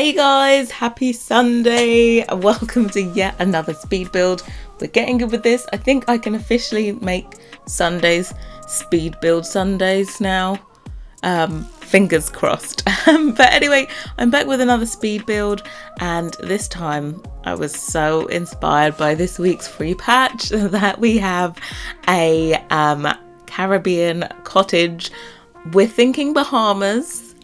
Hey guys, happy Sunday. Welcome to yet another speed build. We're getting good with this. I think I can officially make Sundays speed build Sundays now. Fingers crossed. But anyway, I'm back with another speed build, and this time I was so inspired by this week's free patch that we have a Caribbean cottage. We're thinking Bahamas.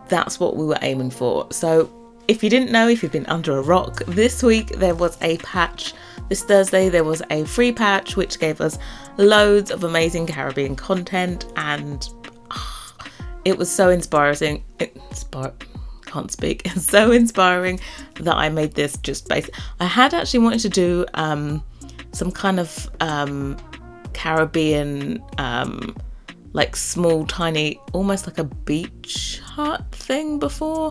That's what we were aiming for. So if you didn't know, if you've been under a rock, this week there was a patch. This Thursday there was a free patch which gave us loads of amazing Caribbean content, and it was so inspiring. Can't speak. It's so inspiring that I made this just based. I had actually wanted to do some kind of Caribbean like small tiny, almost like a beach hut thing before.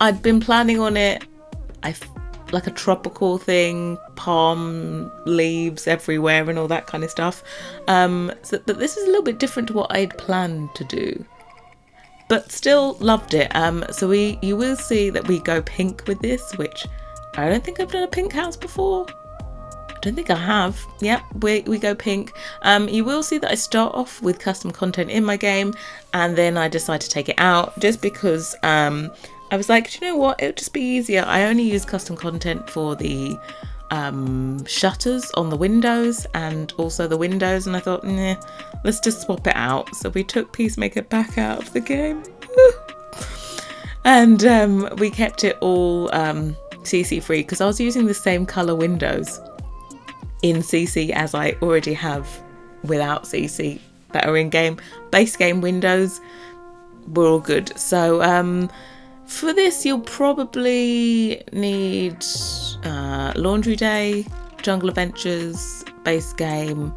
I'd been planning on it, like a tropical thing, palm leaves everywhere and all that kind of stuff. But this is a little bit different to what I'd planned to do, but still loved it. So you will see that we go pink with this, which I don't think I've done a pink house before. I don't think I have. Yep, we go pink. You will see that I start off with custom content in my game, and then I decide to take it out just because I was like, do you know what, it would just be easier. I only use custom content for the shutters on the windows and also the windows, and I thought, nah, let's just swap it out. So we took Peacemaker back out of the game and we kept it all CC free because I was using the same color windows in CC as I already have without CC that are in game. Base game windows were all good. So for this you'll probably need Laundry Day, Jungle Adventures, base game.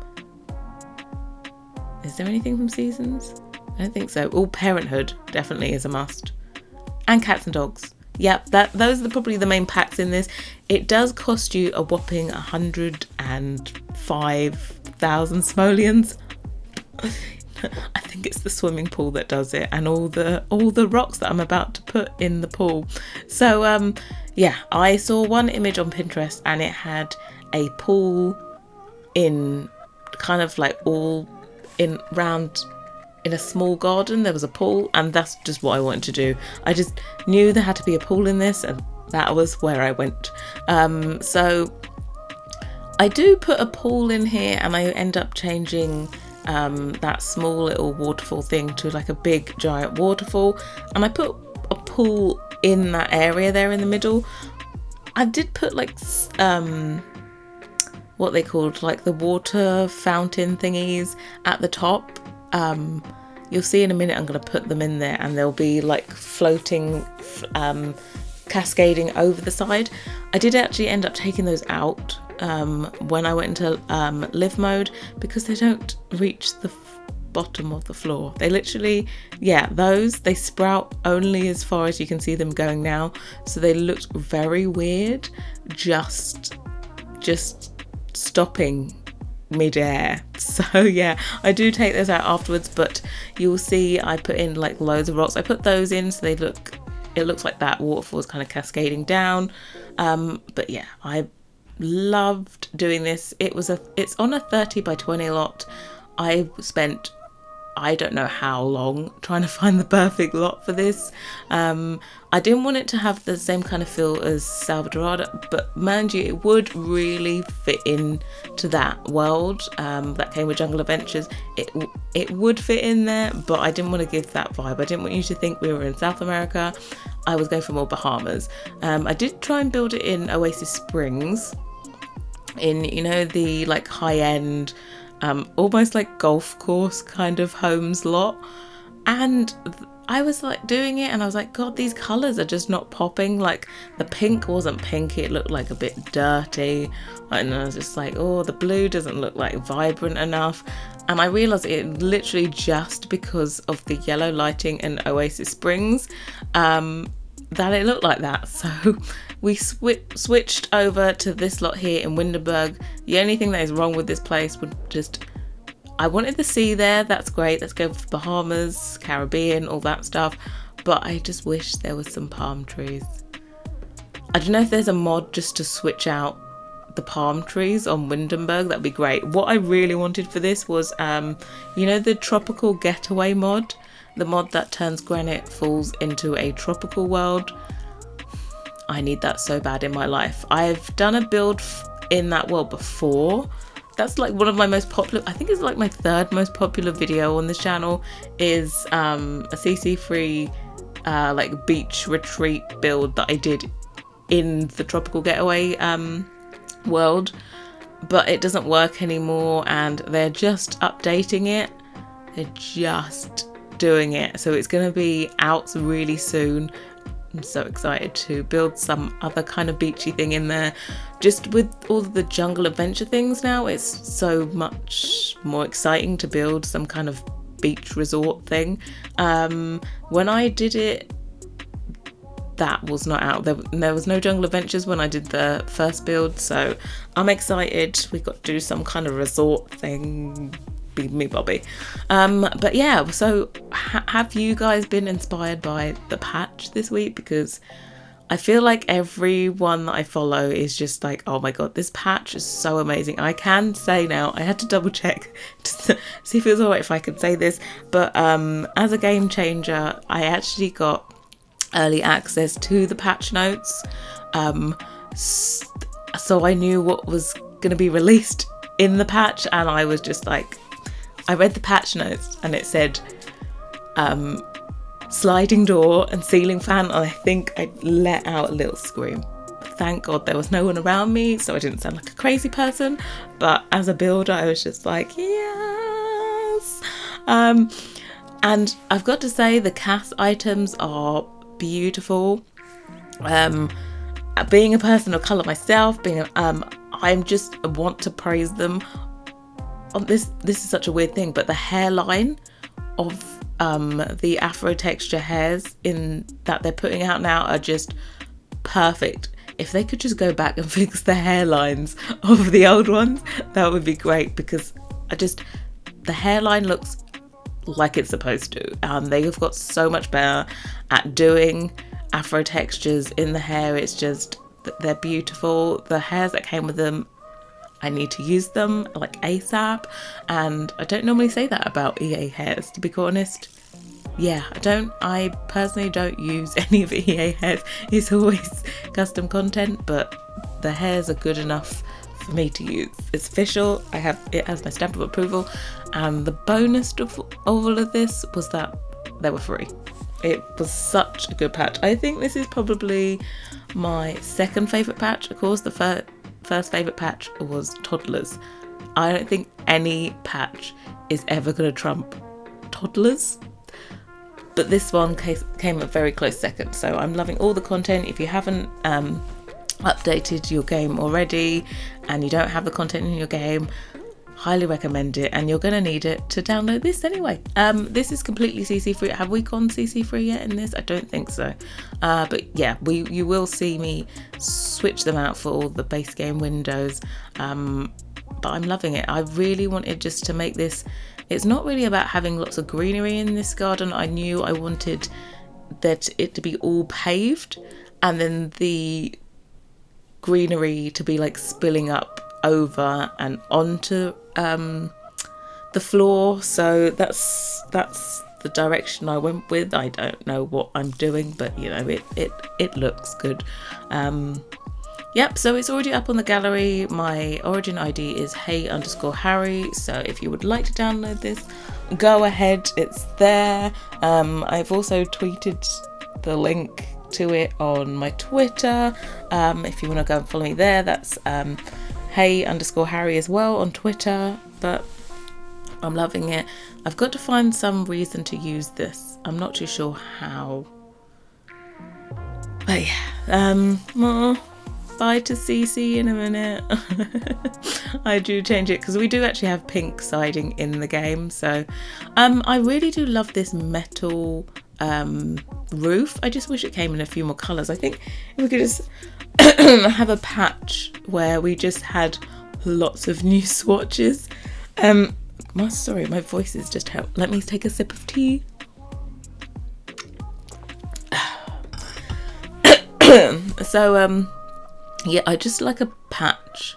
Is there anything from Seasons? I don't think so. All Parenthood definitely is a must. And Cats and Dogs. Yep, those are probably the main packs in this. It does cost you a whopping 105,000 simoleons. I think it's the swimming pool that does it, and all the rocks that I'm about to put in the pool. So yeah, I saw one image on Pinterest and it had a pool in kind of like all in round. In a small garden there was a pool, and that's just what I wanted to do. I just knew there had to be a pool in this, and that was where I went. So I do put a pool in here, and I end up changing that small little waterfall thing to like a big giant waterfall, and I put a pool in that area there in the middle. I did put like what they called like the water fountain thingies at the top. You'll see in a minute I'm going to put them in there, and they'll be like floating, cascading over the side. I did actually end up taking those out when I went into live mode, because they don't reach the bottom of the floor. They literally, they sprout only as far as you can see them going now, so they looked very weird just stopping mid-air. So yeah, I do take those out afterwards, but you'll see I put in like loads of rocks. I put those in so it looks like that waterfall is kind of cascading down. But yeah, I loved doing this. It's on a 30 by 20 lot. I spent I don't know how long trying to find the perfect lot for this. I didn't want it to have the same kind of feel as Salvadorada, but mind you, it would really fit in to that world that came with Jungle Adventures. It would fit in there, but I didn't want to give that vibe. I didn't want you to think we were in South America. I was going for more Bahamas. I did try and build it in Oasis Springs, in, you know, the like high-end almost like golf course kind of homes lot, and I was like doing it and I was like, God, these colours are just not popping. Like the pink wasn't pink, it looked like a bit dirty, and I was just like, oh, the blue doesn't look like vibrant enough. And I realised it literally just because of the yellow lighting in Oasis Springs that it looked like that. So we switched over to this lot here in Windenburg. The only thing that is wrong with this place would just, I wanted the sea there, that's great, let's go for Bahamas, Caribbean, all that stuff, but I just wish there was some palm trees. I don't know if there's a mod just to switch out the palm trees on Windenburg. That'd be great. What I really wanted for this was you know, the tropical getaway mod, the mod that turns Granite Falls into a tropical world. I need that so bad in my life. I've done a build in that world before. That's like one of my most popular, I think it's like my third most popular video on this channel, is a CC free like beach retreat build that I did in the tropical getaway world, but it doesn't work anymore and they're just updating it. They're just doing it, so it's going to be out really soon. I'm so excited to build some other kind of beachy thing in there. Just with all of the jungle adventure things now, it's so much more exciting to build some kind of beach resort thing. When I did it, that was not out. There was no jungle adventures when I did the first build, so I'm excited. We got to do some kind of resort thing. Be me Bobby. But yeah, so have you guys been inspired by the patch this week? Because I feel like everyone that I follow is just like, oh my god, this patch is so amazing. I can say now, I had to double check to see if it was alright if I could say this, but as a game changer, I actually got early access to the patch notes, so I knew what was going to be released in the patch, and I was just like, I read the patch notes and it said sliding door and ceiling fan, and I think I let out a little scream. Thank God there was no one around me, so I didn't sound like a crazy person, but as a builder I was just like, yes. And I've got to say, the cast items are beautiful. Being a person of colour myself, I'm just want to praise them. This is such a weird thing, but the hairline of the Afro texture hairs in that they're putting out now are just perfect. If they could just go back and fix the hairlines of the old ones, that would be great, because the hairline looks like it's supposed to. They have got so much better at doing Afro textures in the hair. It's just, they're beautiful. The hairs that came with them, I need to use them like ASAP, and I don't normally say that about EA hairs, to be quite honest. Yeah, I personally don't use any of EA hairs. It's always custom content, but the hairs are good enough for me to use. It's official, it has my stamp of approval, and the bonus of all of this was that they were free. It was such a good patch. I think this is probably my second favourite patch. Of course, the first favourite patch was toddlers. I don't think any patch is ever going to trump toddlers, but this one came a very close second. So I'm loving all the content. If you haven't updated your game already and you don't have the content in your game, highly recommend it, and you're going to need it to download this anyway. This is completely CC free. Have we gone CC free yet in this? I don't think so, but yeah, you will see me switch them out for all the base game windows, but I'm loving it. I really wanted just to make this, it's not really about having lots of greenery in this garden. I knew I wanted it to be all paved, and then the greenery to be like spilling up over and onto the floor. So that's the direction I went with. I don't know what I'm doing, but you know, it looks good. Yep, so it's already up on the gallery. My origin ID is hey_Harrie, so if you would like to download this, go ahead, it's there. I've also tweeted the link to it on my Twitter. If you want to go and follow me there, that's hey_Harrie as well on Twitter. But I'm loving it. I've got to find some reason to use this. I'm not too sure how. But yeah, bye to CC in a minute. I do change it because we do actually have pink siding in the game. So I really do love this metal roof. I just wish it came in a few more colours. I think if we could just have a patch where we just had lots of new swatches. Sorry, my voice is just out. Let me take a sip of tea. So yeah, I just like a patch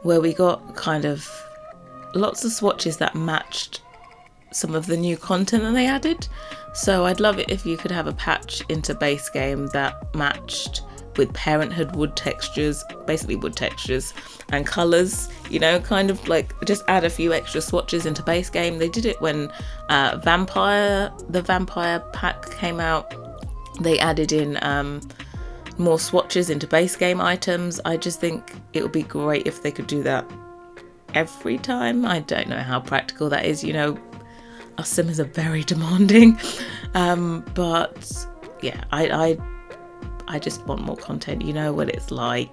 where we got kind of lots of swatches that matched some of the new content that they added. So I'd love it if you could have a patch into base game that matched with Parenthood wood textures, basically wood textures and colours, you know, kind of like just add a few extra swatches into base game. They did it when the Vampire pack came out. They added in more swatches into base game items. I just think it would be great if they could do that every time. I don't know how practical that is, you know, us Simmers are very demanding, but yeah, I just want more content. You know what it's like.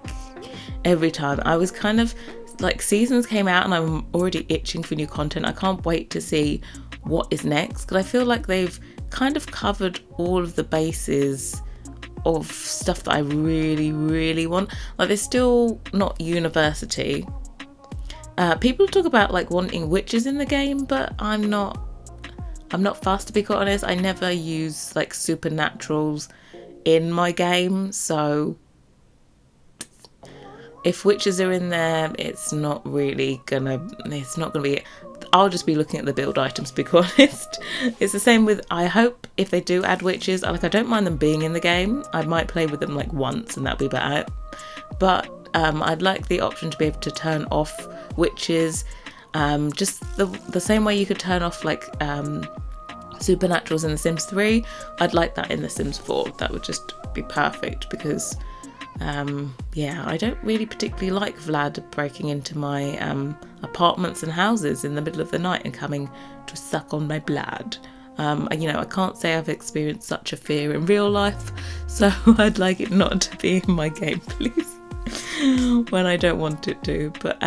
Every time I was kind of like, seasons came out and I'm already itching for new content. I can't wait to see what is next, because I feel like they've kind of covered all of the bases of stuff that I really, really want. Like, they're still not university. People talk about like wanting witches in the game, but I'm not fast, to be quite honest. I never use like supernaturals in my game, so if witches are in there, it's not gonna be it. I'll just be looking at the build items, to be quite honest. It's the same with, I hope if they do add witches, I don't mind them being in the game. I might play with them like once and that'll be about it. But I'd like the option to be able to turn off witches, just the same way you could turn off like supernaturals in The Sims 3. I'd like that in The Sims 4. That would just be perfect, because yeah, I don't really particularly like Vlad breaking into my apartments and houses in the middle of the night and coming to suck on my blood. You know, I can't say I've experienced such a fear in real life, so I'd like it not to be in my game, please, when I don't want it to. But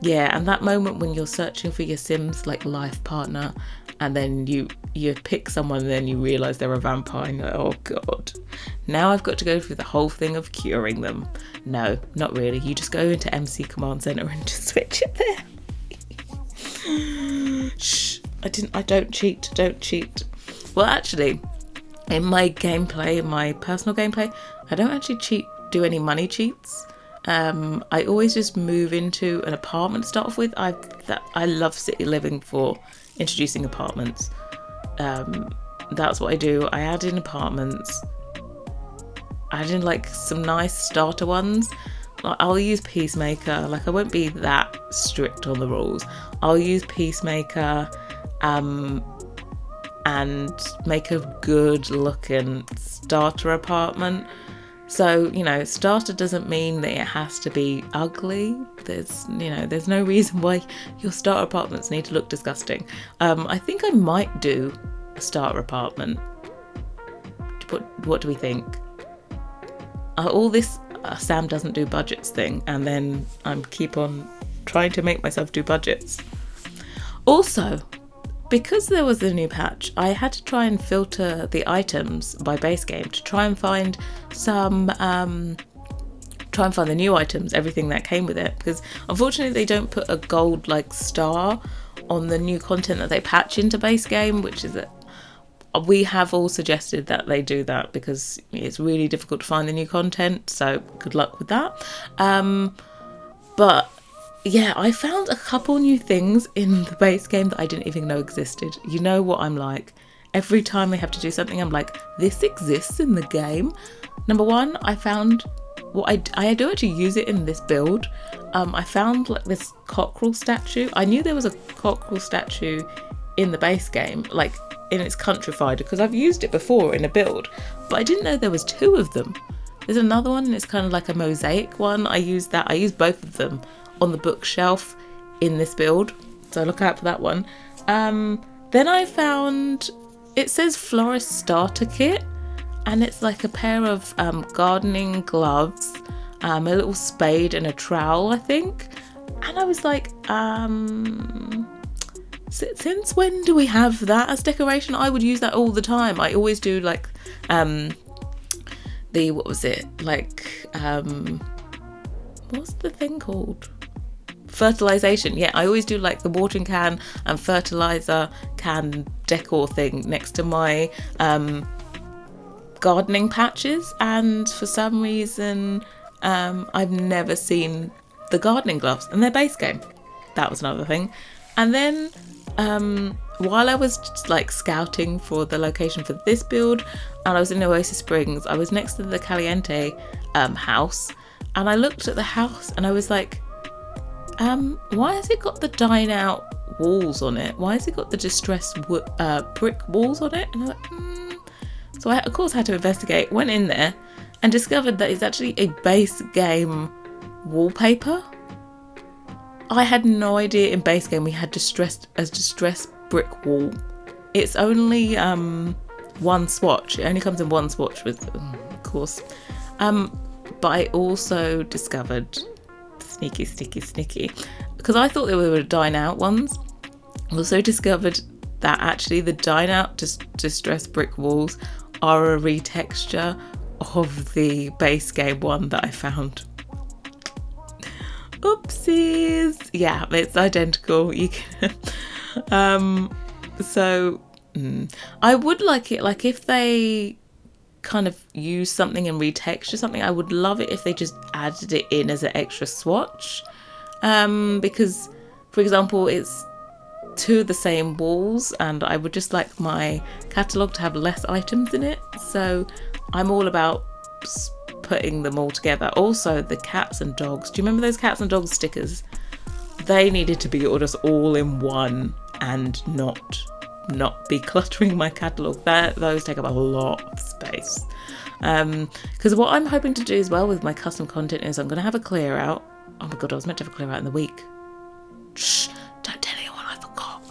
yeah, and that moment when you're searching for your Sims like life partner, and then you pick someone and then you realise they're a vampire, and you're like, oh god, now I've got to go through the whole thing of curing them. No, not really. You just go into MC Command Center and just switch it there. Shh, I don't cheat. Well, actually, in my gameplay, in my personal gameplay, I don't actually do any money cheats. I always just move into an apartment to start off with. I love city living for introducing apartments. That's what I do. I add in apartments. I add in like some nice starter ones. I'll use Peacemaker. Like, I won't be that strict on the rules. I'll use Peacemaker and make a good looking starter apartment. So, you know, starter doesn't mean that it has to be ugly. There's no reason why your starter apartments need to look disgusting. I think I might do a starter apartment. What do we think? All this Sam doesn't do budgets thing, and then I keep on trying to make myself do budgets. Also, because there was a new patch, I had to try and filter the items by base game to try and find the new items, everything that came with it, because unfortunately they don't put a gold like star on the new content that they patch into base game, which is that we have all suggested that they do that because it's really difficult to find the new content, so good luck with that. But yeah, I found a couple new things in the base game that I didn't even know existed. You know what I'm like. Every time I have to do something, I'm like, this exists in the game. Number one, I found I do actually use it in this build. I found like this cockerel statue. I knew there was a cockerel statue in the base game, like in its countrified, because I've used it before in a build, but I didn't know there was two of them. There's another one and it's kind of like a mosaic one. I used both of them on the bookshelf in this build, so look out for that one. Then I found, it says florist starter kit, and it's like a pair of gardening gloves, a little spade and a trowel, I think. And I was like, since when do we have that as decoration? I would use that all the time. I always do like what's the thing called? Fertilization. Yeah, I always do like the watering can and fertilizer can decor thing next to my gardening patches, and for some reason I've never seen the gardening gloves and their base game. That was another thing. And then while I was just, like, scouting for the location for this build, and I was in Oasis Springs, I was next to the Caliente house, and I looked at the house and I was like, why has it got the dine out walls on it? Why has it got the distressed brick walls on it? And I was like, So I, of course, had to investigate, went in there and discovered that it's actually a base game wallpaper. I had no idea in base game we had distressed brick wall. It's only one swatch. It only comes in one swatch with, of course. But I also discovered, sneaky, because I thought they were dine out ones. I also discovered that actually the dine out distressed brick walls are a retexture of the base game one that I found. Oopsies. Yeah, it's identical. You can I would like it, like, if they kind of use something and retexture something, I would love it if they just added it in as an extra swatch, because, for example, it's two of the same walls, and I would just like my catalogue to have less items in it, so I'm all about putting them all together. Also, the cats and dogs, do you remember those cats and dogs stickers? They needed to be just all in one and not be cluttering my catalogue. Those take up a lot of space, because what I'm hoping to do as well with my custom content is I'm going to have a clear out. Oh my god, I was meant to have a clear out in the week. Shh, don't tell anyone, I forgot.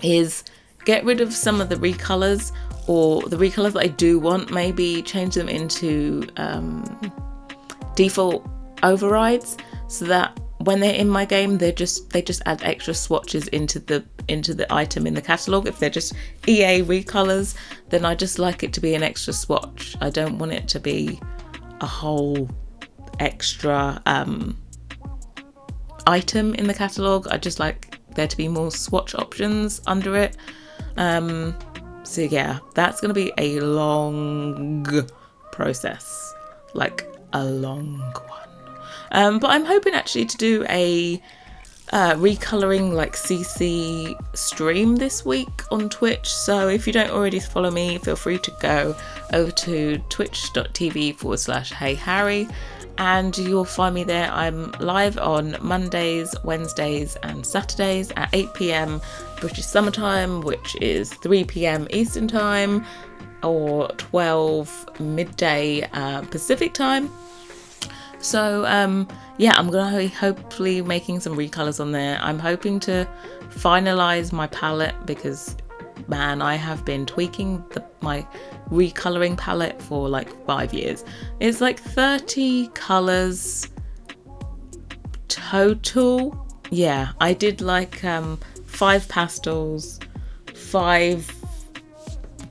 Is get rid of some of the recolors, or the recolors that I do want, maybe change them into default overrides, so that when they're in my game, they just add extra swatches into the item in the catalogue. If they're just EA recolors, then I just like it to be an extra swatch. I don't want it to be a whole extra item in the catalogue. I just like there to be more swatch options under it. So yeah, that's going to be a long process, like a long one. But I'm hoping actually to do a recoloring, like, CC stream this week on Twitch. So if you don't already follow me, feel free to go over to twitch.tv/Hey Harrie, and you'll find me there. I'm live on Mondays, Wednesdays and Saturdays at 8 p.m. British Summer Time, which is 3 p.m. Eastern Time, or 12 midday Pacific Time. So yeah, I'm gonna be hopefully making some recolors on there. I'm hoping to finalize my palette, because man, I have been tweaking my recoloring palette for like 5 years. It's like 30 colors total. Yeah, I did like 5 pastels, 5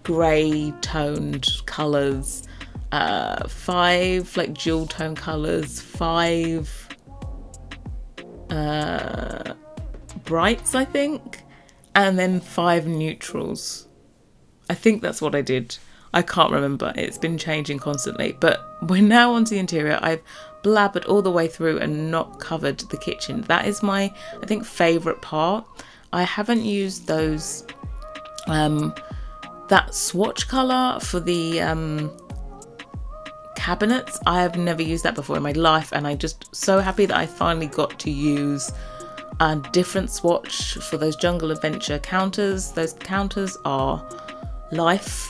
grey toned colors, 5 like dual tone colors, 5 brights, I think, and then 5 neutrals. I think that's what I did. I can't remember. It's been changing constantly. But we're now onto the interior. I've blabbered all the way through and not covered the kitchen. That is my, I think, favourite part. I haven't used those that swatch colour for the cabinets. I have never used that before in my life, and I'm just so happy that I finally got to use a different swatch for those Jungle Adventure counters. Those counters are life,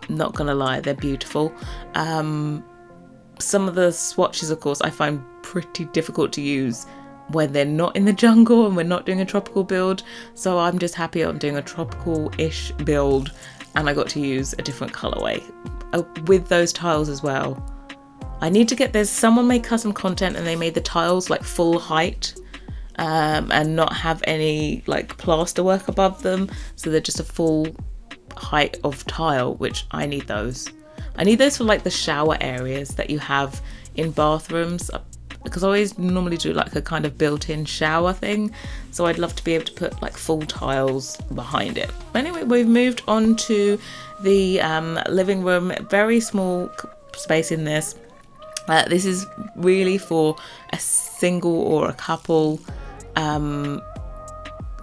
not gonna lie, they're beautiful. Some of the swatches, of course, I find pretty difficult to use when they're not in the jungle and we're not doing a tropical build, so I'm just happy I'm doing a tropical-ish build and I got to use a different colourway with those tiles as well. I need to get, there's someone made custom content and they made the tiles like full height, and not have any like plaster work above them, so they're just a full height of tile, which I need those. I need those for like the shower areas that you have in bathrooms. because I always normally do like a kind of built-in shower thing, so I'd love to be able to put like full tiles behind it. But anyway, we've moved on to the living room. Very small space in this. This is really for a single or a couple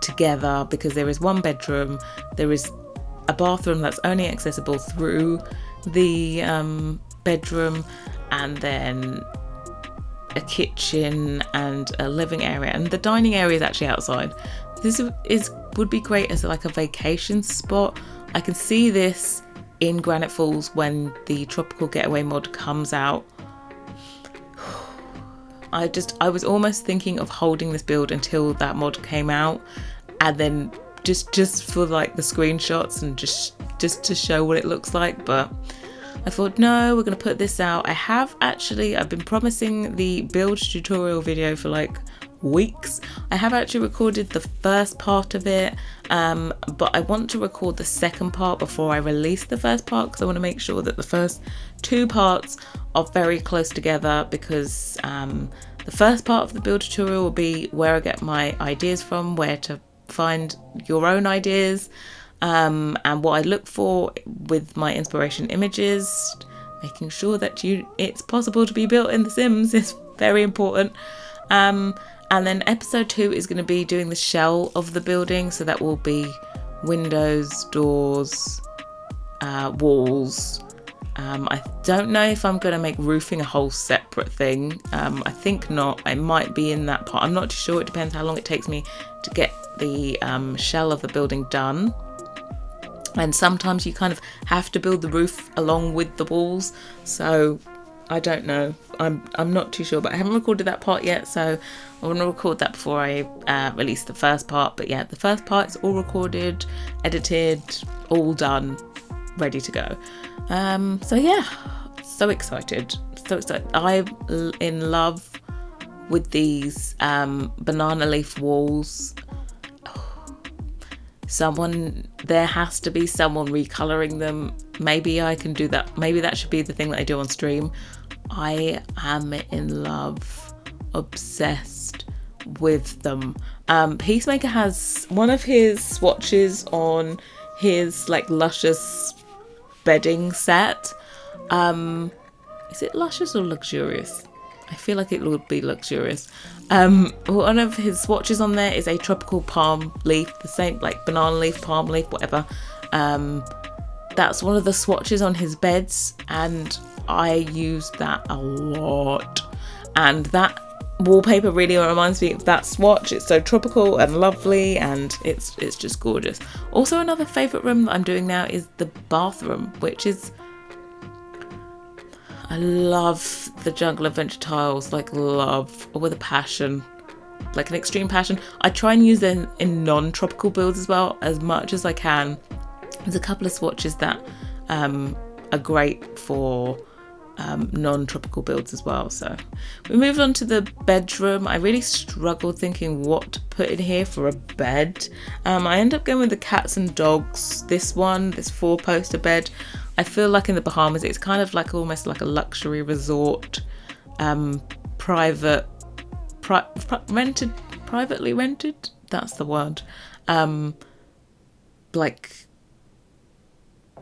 together, because there is one bedroom, there is a bathroom that's only accessible through the bedroom, and then a kitchen and a living area, and the dining area is actually outside. This would be great as like a vacation spot. I can see this in Granite Falls when the Tropical Getaway mod comes out. I was almost thinking of holding this build until that mod came out, and then just for like the screenshots and just to show what it looks like, but I thought, no, we're going to put this out. I've been promising the build tutorial video for like weeks. I have actually recorded the first part of it, but I want to record the second part before I release the first part, because I want to make sure that the first two parts are very close together, because the first part of the build tutorial will be where I get my ideas from, where to find your own ideas, and what I look for with my inspiration images. Making sure that it's possible to be built in The Sims is very important. And then episode 2 is going to be doing the shell of the building, so that will be windows, doors, walls. I don't know if I'm going to make roofing a whole separate thing. I think not. I might be in that part. I'm not too sure. It depends how long it takes me to get the shell of the building done. And sometimes you kind of have to build the roof along with the walls. So I don't know. I'm not too sure, but I haven't recorded that part yet. So I want to record that before I release the first part. But yeah, the first part is all recorded, edited, all done, ready to go. So yeah, so excited. I'm in love with these banana leaf walls. There has to be someone recoloring them. Maybe I can do that. Maybe that should be the thing that I do on stream. I am in love, obsessed with them. Peacemaker has one of his swatches on his like luscious bedding set. Is it luscious or luxurious? I feel like it would be luxurious. One of his swatches on there is a tropical palm leaf, the same like banana leaf, palm leaf, whatever. That's one of the swatches on his beds, and I use that a lot. And that wallpaper really reminds me of that swatch. It's so tropical and lovely, and it's just gorgeous. Also, another favourite room that I'm doing now is the bathroom, which is, I love the Jungle Adventure tiles, like love, with a passion, like an extreme passion. I try and use them in non-tropical builds as well, as much as I can. There's a couple of swatches that are great for non-tropical builds as well. So we moved on to the bedroom. I really struggled thinking what to put in here for a bed. I ended up going with the cats and dogs. This 4-poster bed. I feel like in the Bahamas it's kind of like almost like a luxury resort, privately rented, that's the word, like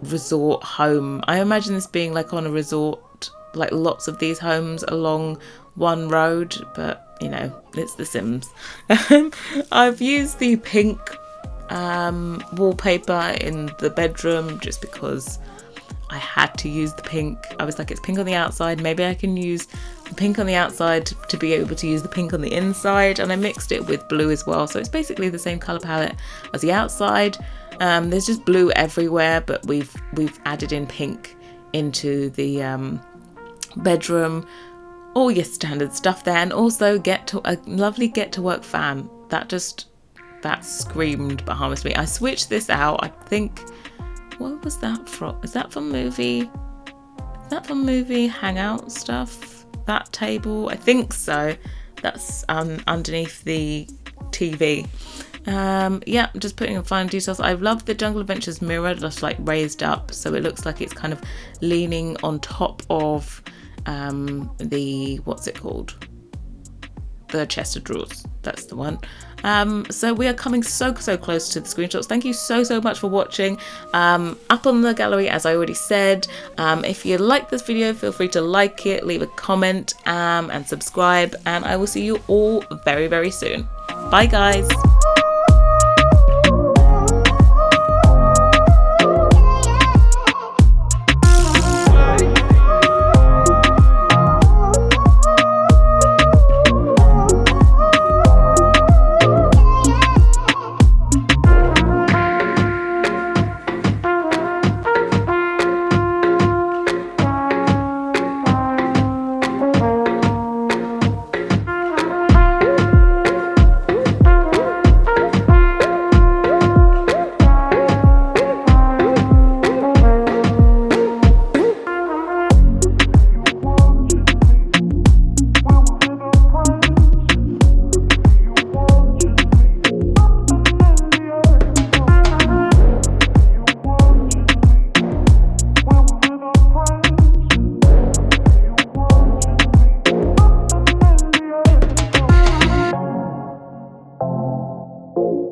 resort home. I imagine this being like on a resort, like lots of these homes along one road, but you know, it's The Sims. I've used the pink wallpaper in the bedroom just because I had to use the pink. I was like, it's pink on the outside, maybe I can use the pink on the outside to be able to use the pink on the inside, and I mixed it with blue as well, so it's basically the same colour palette as the outside. There's just blue everywhere, but we've added in pink into the bedroom. All your standard stuff there, and also a lovely get to work fan that screamed Bahamas to me. I switched this out. I think, what was that from? Is that from movie? Hangout stuff? That table? I think so. That's underneath the TV. Yeah, I'm just putting in fine details. I love the Jungle Adventures mirror, just like raised up, so it looks like it's kind of leaning on top of the, what's it called? the chest of drawers. That's the one. So we are coming so close to the screenshots. Thank you so much for watching. Up on the gallery, as I already said. If you like this video, feel free to like it, leave a comment, and subscribe, and I will see you all very soon. Bye guys. You.